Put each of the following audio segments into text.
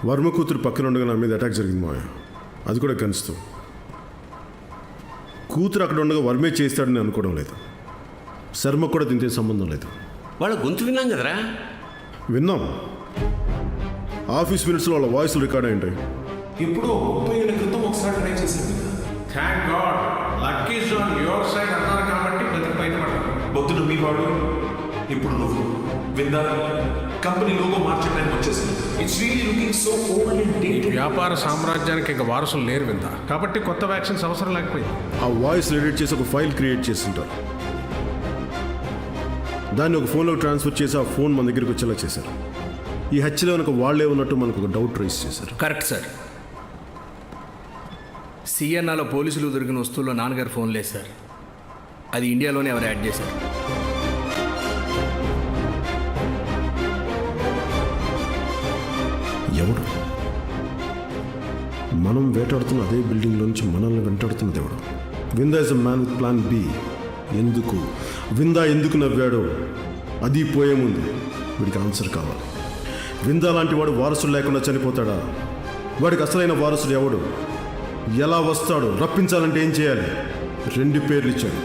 వర్మ కూతురు పక్కన ఉండగా నా మీద అటాక్ జరిగింది మావయ్య. అది కూడా కనిస్తూ. కూతురు అక్కడ ఉండగా వర్మే చేస్తాడని అనుకోవడం లేదు. శర్మ కూడా దీంతో సంబంధం లేదు. వాళ్ళ గొంతు విన్నాం కదరా. విన్నాం. ఆఫీస్ మినిట్స్లో వాళ్ళ వాయిస్లు రికార్డ్ అయ్యింటాయి. ఇప్పుడు 30 ఏళ్ల క్రితం ఒకసారి ట్రై చేసింది. Thank God luck is on your side అన్నారు కాబట్టి బతికి బయటపడ్డాను. పొద్దున మీ వాడు, ఇప్పుడు నువ్వు. విందా కంపెనీ లోగో మార్చే టైం వచ్చేసింది. It's really looking so old and dated. వ్యాపార సామ్రాజ్యానికి ఇక వారసులు లేరు విందా, కాబట్టి కొత్త వ్యాక్సిన్స్ అవసరం లేకపోయింది. ఆ వాయిస్ ఎడిట్ చేసి ఒక ఫైల్ క్రియేట్ చేస్తుంటారు. దాన్ని ఒక ఫోన్లోకి ట్రాన్స్ఫర్ చేసి ఆ ఫోన్ మన దగ్గరికి వచ్చేలా చేశారు. ఈ హత్యలో కనుక వాళ్లే ఉన్నట్టు మనకు ఒక డౌట్ రైజ్ చేశారు. Correct sir. సిఎన్ఆర్లో పోలీసులు దొరికిన వస్తువుల్లో నాన్నగారు ఫోన్ లేదు సార్. అది ఇండియాలోనే ఎవరు యాడ్ చేశారు. ఎవడు? మనం వేటాడుతున్న అదే బిల్డింగ్లో నుంచి మనల్ని వెంటాడుతున్నది ఎవడు? Vinda is a man with plan B. ఎందుకు విందా ఎందుకు నవ్వాడో అది పోయే ముందు వీడికి ఆన్సర్ కావాలి. విందా లాంటి వాడు వారసుడు లేకుండా చనిపోతాడా? వాడికి అసలైన వారసుడు ఎవడు? ఎలా వస్తాడు? రప్పించాలంటే ఏం చేయాలి? 2 పేర్లు ఇచ్చాడు,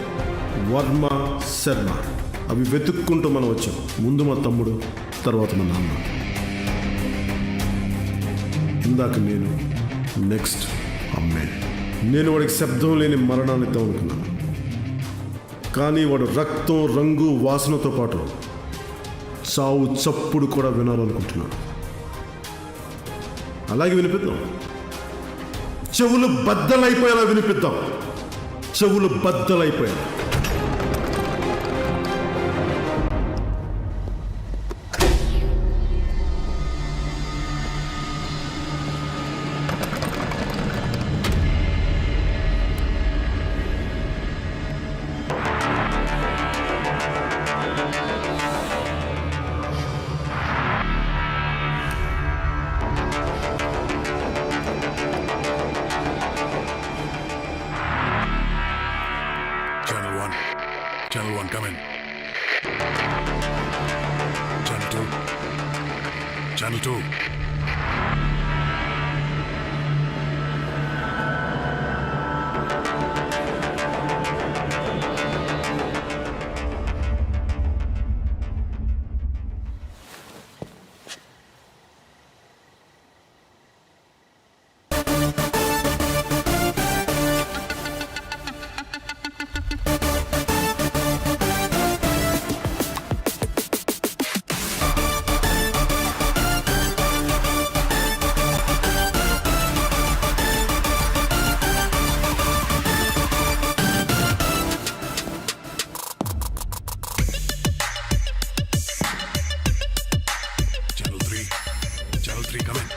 వర్మ, శర్మ. అవి వెతుక్కుంటూ మనం వచ్చాం. ముందు మా తమ్ముడు, తర్వాత మా నాన్న, ఇందాక నేను, నెక్స్ట్ అమ్మే. నేను వాడికి శబ్దం లేని మరణాన్ని తవ్వుకున్నాను. కానీ వాడు రక్తం, రంగు, వాసనతో పాటు చావు చప్పుడు కూడా వినాలనుకుంటున్నాడు. అలాగే వినిపిద్దాం. చెవులు బద్దలైపోయేలా వినిపిద్దాం. చెవులు బద్దలైపోయేలా. Channel 1, come in. Channel 2. Channel 2. Channel 3, come in.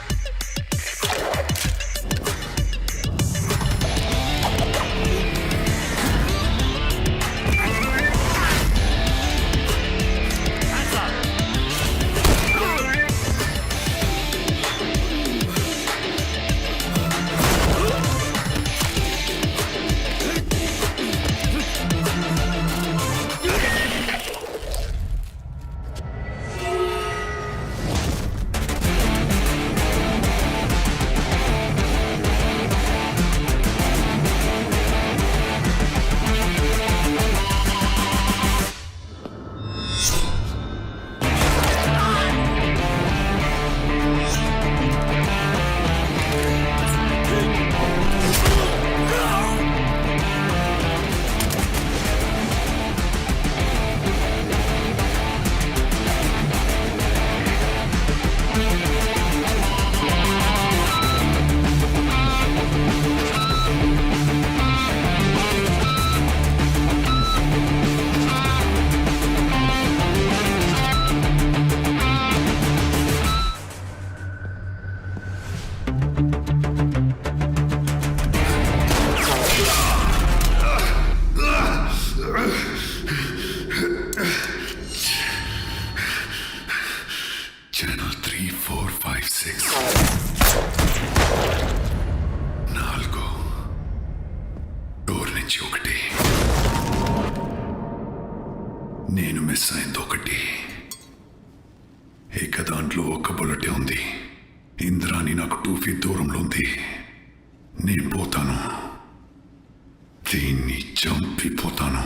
Channel 3, 4, 5, 6. 4. Door నుంచి 1. నేను మిస్ అయింది 1. ఇక దాంట్లో 1 బుల్లెటే ఉంది. ఇంద్రాని నాకు 2 feet దూరంలో ఉంది. నేను పోతాను, దీన్ని చంపిపోతాను.